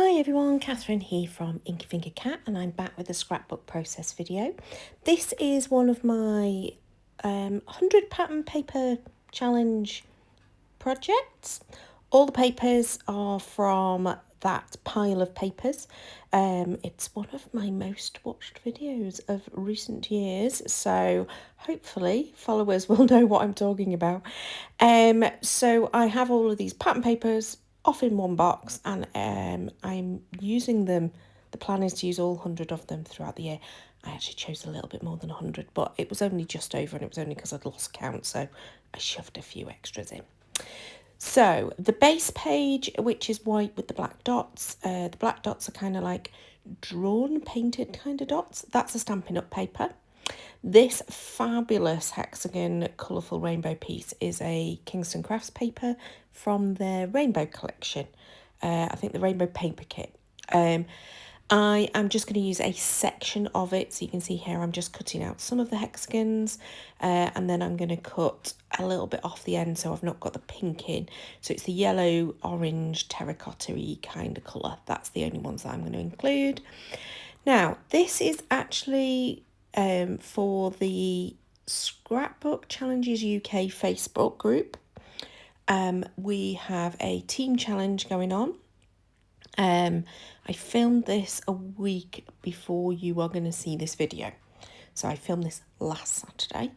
Hi everyone, Catherine here from Inky Finger Cat, and I'm back with a scrapbook process video. This is one of my 100 pattern paper challenge projects. All the papers are from that pile of papers. It's one of my most watched videos of recent years, so hopefully followers will know what I'm talking about. So I have all of these pattern papers off in one box, and I'm using them. The plan is to use all 100 of them throughout the year. I actually chose a little bit more than 100, but it was only just over, and it was only because I'd lost count, so I shoved a few extras in. So the base page, which is white with the black dots, the black dots are kind of like drawn, painted kind of dots. That's a Stampin' Up paper. This fabulous hexagon colourful rainbow piece is a Kingston Crafts paper from their rainbow collection. I think the rainbow paper kit. I am just going to use a section of it. So you can see here I'm just cutting out some of the hexagons, and then I'm going to cut a little bit off the end so I've not got the pink in. So it's the yellow, orange, terracotta-y kind of colour. That's the only ones that I'm going to include. Now, this is actually for the Scrapbook Challenges UK Facebook group. We have a team challenge going on. I filmed this a week before you are going to see this video. So I filmed this last Saturday.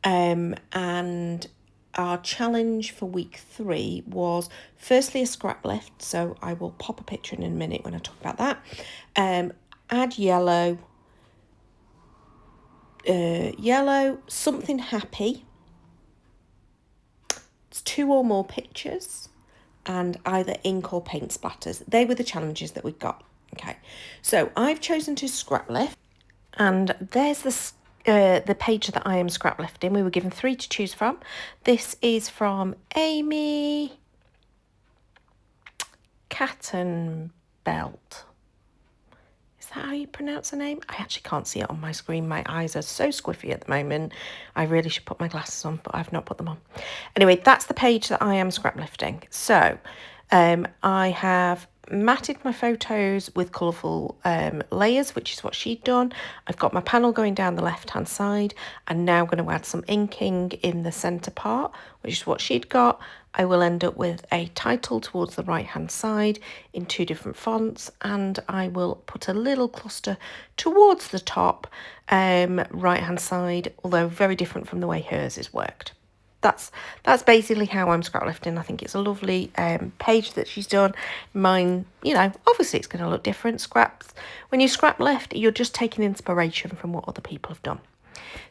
And our challenge for week 3 was firstly a scrap lift. So I will pop a picture in a minute when I talk about that. Add yellow, something happy. It's 2 or more pictures, and either ink or paint splatters. They were the challenges that we got. Okay, so I've chosen to scrap lift, and there's the page that I am scrap lifting. We were given 3 to choose from. This is from Amy Cattenbelt. Is that how you pronounce her name? I actually can't see it on my screen. My eyes are so squiffy at the moment. I really should put my glasses on, but I've not put them on. Anyway, that's the page that I am scrap lifting. So I have matted my photos with colourful layers, which is what she'd done. I've got my panel going down the left hand side. I'm now going to add some inking in the centre part, which is what she'd got. I will end up with a title towards the right hand side in 2 different fonts, and I will put a little cluster towards the top right hand side, although very different from the way hers is worked. That's basically how I'm scrap lifting. I think it's a lovely page that she's done. Mine, you know, obviously it's going to look different. Scraps, when you scrap lift, you're just taking inspiration from what other people have done.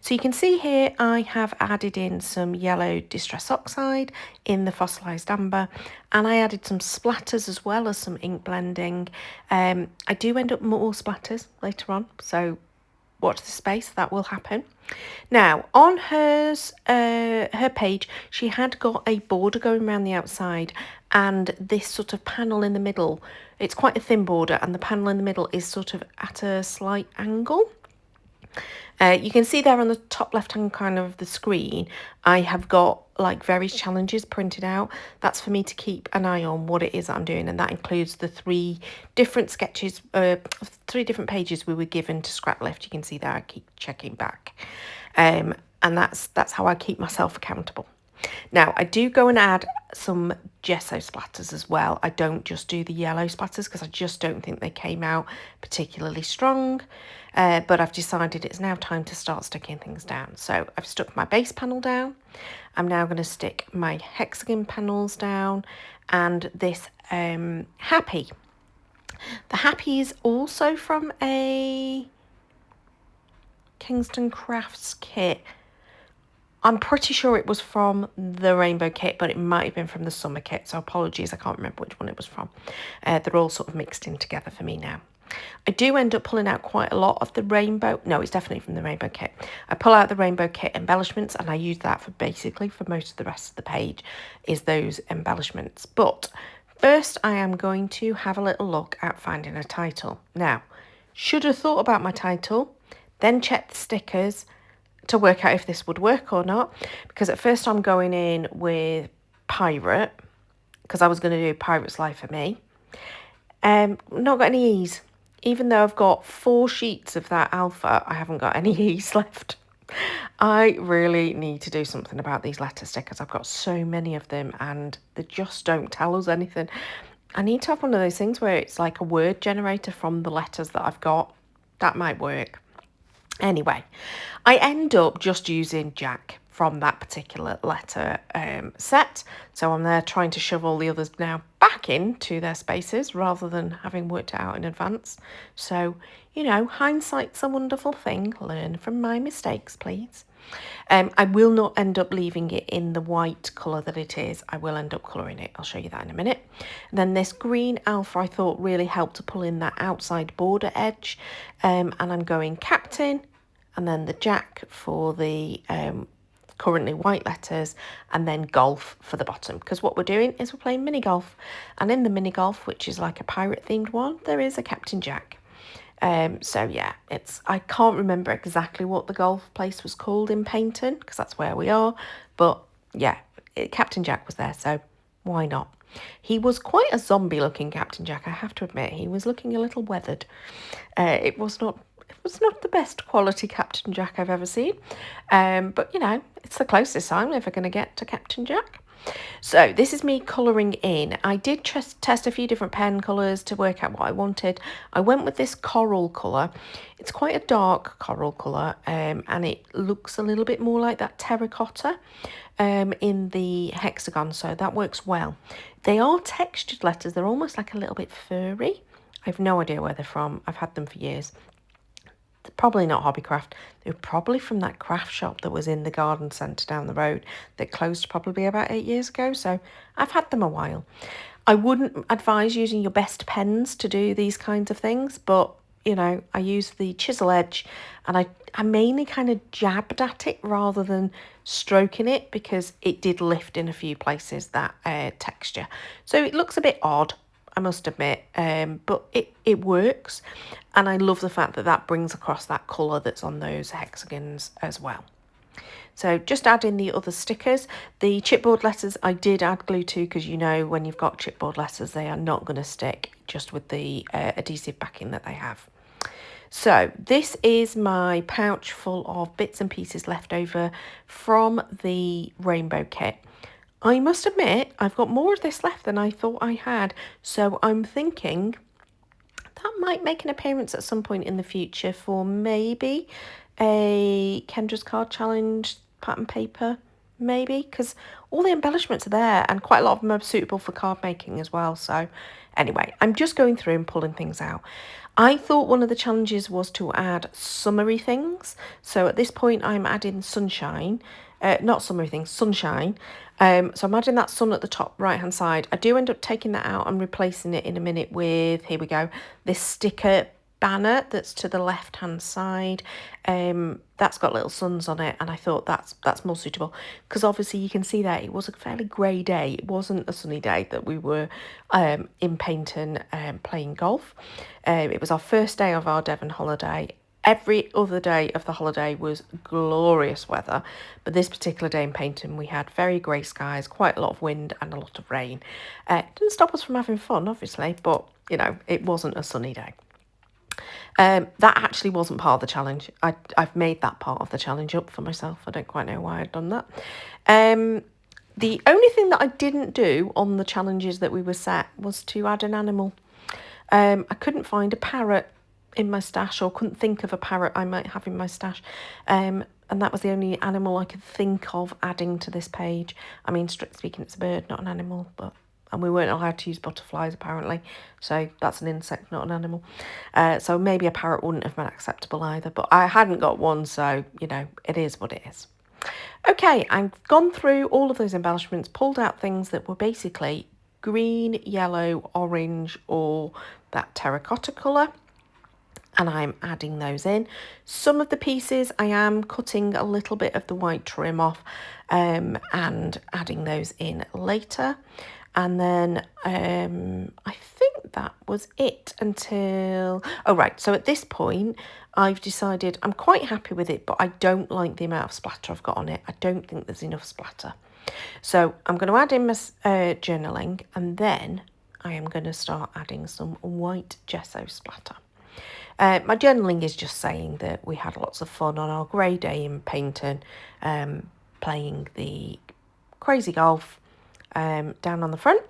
So you can see here I have added in some yellow Distress Oxide in the fossilised amber, and I added some splatters as well as some ink blending. I do end up more splatters later on, so watch the space, that will happen. Now, on hers, her page, she had got a border going around the outside, and this sort of panel in the middle, it's quite a thin border, and the panel in the middle is sort of at a slight angle. You can see there on the top left hand corner of the screen, I have got like various challenges printed out. That's for me to keep an eye on what it is that I'm doing, and that includes the 3 different sketches, 3 different pages we were given to scrap lift. You can see there I keep checking back, and that's how I keep myself accountable. Now, I do go and add some gesso splatters as well. I don't just do the yellow splatters because I just don't think they came out particularly strong. But I've decided it's now time to start sticking things down. So I've stuck my base panel down. I'm now going to stick my hexagon panels down, and this happy. The happy is also from a Kingston Crafts kit. I'm pretty sure it was from the rainbow kit, but it might have been from the summer kit. So apologies, I can't remember which one it was from. They're all sort of mixed in together for me now. I do end up pulling out quite a lot of the rainbow. No, it's definitely from the rainbow kit. I pull out the rainbow kit embellishments, and I use that for basically for most of the rest of the page is those embellishments. But first I am going to have a little look at finding a title. Now, should have thought about my title, then check the stickers to work out if this would work or not, because at first I'm going in with Pirate, because I was going to do Pirate's Life for Me. Not got any E's. Even though I've got 4 sheets of that alpha, I haven't got any E's left. I really need to do something about these letter stickers. I've got so many of them and they just don't tell us anything. I need to have one of those things where it's like a word generator from the letters that I've got. That might work. Anyway, I end up just using Jack from that particular letter set. So I'm there trying to shove all the others now back into their spaces rather than having worked it out in advance. So, you know, hindsight's a wonderful thing. Learn from my mistakes, please. I will not end up leaving it in the white colour that it is. I will end up colouring it. I'll show you that in a minute. And then this green alpha I thought really helped to pull in that outside border edge. And I'm going Captain and then the Jack for the currently white letters, and then golf for the bottom, because what we're doing is we're playing mini golf, and in the mini golf, which is like a pirate themed one, there is a Captain Jack. So yeah, I can't remember exactly what the golf place was called in Paignton, because that's where we are, but yeah, Captain Jack was there, so why not? He was quite a zombie looking Captain Jack, I have to admit. He was looking a little weathered. It was not the best quality Captain Jack I've ever seen. But, you know, it's the closest I'm ever going to get to Captain Jack. So this is me colouring in. I did test a few different pen colours to work out what I wanted. I went with this coral colour. It's quite a dark coral colour, and it looks a little bit more like that terracotta in the hexagon, so that works well. They are textured letters. They're almost like a little bit furry. I've no idea where they're from. I've had them for years. They're probably not Hobbycraft. They were probably from that craft shop that was in the garden centre down the road that closed probably about 8 years ago. So I've had them a while. I wouldn't advise using your best pens to do these kinds of things, but, you know, I used the chisel edge and I mainly kind of jabbed at it rather than stroking it because it did lift in a few places, that texture. So it looks a bit odd, I must admit, but it works, and I love the fact that that brings across that colour that's on those hexagons as well. So just add in the other stickers. The chipboard letters I did add glue to, because you know when you've got chipboard letters they are not going to stick just with the adhesive backing that they have. So this is my pouch full of bits and pieces left over from the rainbow kit. I must admit, I've got more of this left than I thought I had, so I'm thinking that might make an appearance at some point in the future for maybe a Kendra's Card Challenge pattern paper, maybe, because all the embellishments are there and quite a lot of them are suitable for card making as well. So anyway, I'm just going through and pulling things out. I thought one of the challenges was to add summery things, so at this point I'm adding sunshine. Not summery things, sunshine. So I'm adding that sun at the top right hand side. I do end up taking that out and replacing it in a minute with, here we go, this sticker banner that's to the left hand side. That's got little suns on it, and I thought that's more suitable because obviously you can see that it was a fairly grey day. It wasn't a sunny day that we were in Paignton playing golf. It was our first day of our Devon holiday. Every other day of the holiday was glorious weather, but this particular day in Paignton we had very grey skies, quite a lot of wind and a lot of rain. It didn't stop us from having fun, obviously, but, you know, it wasn't a sunny day. That actually wasn't part of the challenge. I've made that part of the challenge up for myself. I don't quite know why I'd done that. The only thing that I didn't do on the challenges that we were set was to add an animal. I couldn't find a parrot in my stash, or couldn't think of a parrot I might have in my stash, and that was the only animal I could think of adding to this page. I mean, strictly speaking, it's a bird, not an animal, and we weren't allowed to use butterflies apparently, so that's an insect, not an animal. So maybe a parrot wouldn't have been acceptable either, but I hadn't got one, so, you know, it is what it is. Okay, I've gone through all of those embellishments, pulled out things that were basically green, yellow, orange, or that terracotta colour, and I'm adding those in. Some of the pieces I am cutting a little bit of the white trim off and adding those in later. And then I think that was it until... Oh, right. So at this point, I've decided I'm quite happy with it, but I don't like the amount of splatter I've got on it. I don't think there's enough splatter. So I'm going to add in my journaling, and then I am going to start adding some white gesso splatter. My journaling is just saying that we had lots of fun on our grey day in Paynton, playing the crazy golf down on the front.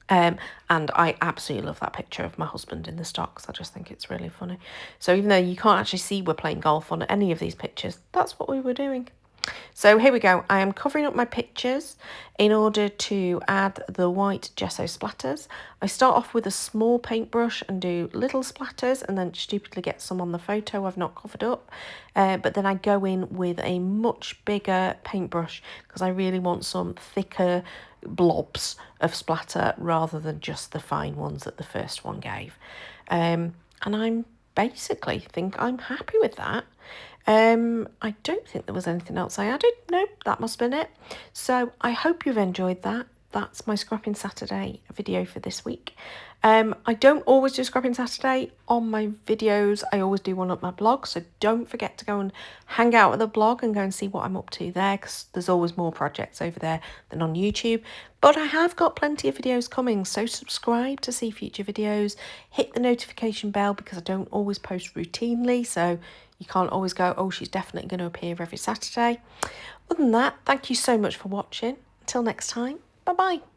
And I absolutely love that picture of my husband in the stocks. I just think it's really funny. So even though you can't actually see we're playing golf on any of these pictures, that's what we were doing. So here we go. I am covering up my pictures in order to add the white gesso splatters. I start off with a small paintbrush and do little splatters and then stupidly get some on the photo I've not covered up. But then I go in with a much bigger paintbrush because I really want some thicker blobs of splatter rather than just the fine ones that the first one gave. And I'm basically think I'm happy with that. I don't think there was anything else I added. No, that must have been it. So I hope you've enjoyed that. That's my Scrapping Saturday video for this week. I don't always do Scrapping Saturday on my videos. I always do one at my blog. So don't forget to go and hang out with the blog and go and see what I'm up to there, because there's always more projects over there than on YouTube. But I have got plenty of videos coming, so subscribe to see future videos. Hit the notification bell because I don't always post routinely, so you can't always go, oh, she's definitely going to appear every Saturday. Other than that, thank you so much for watching. Until next time, bye-bye.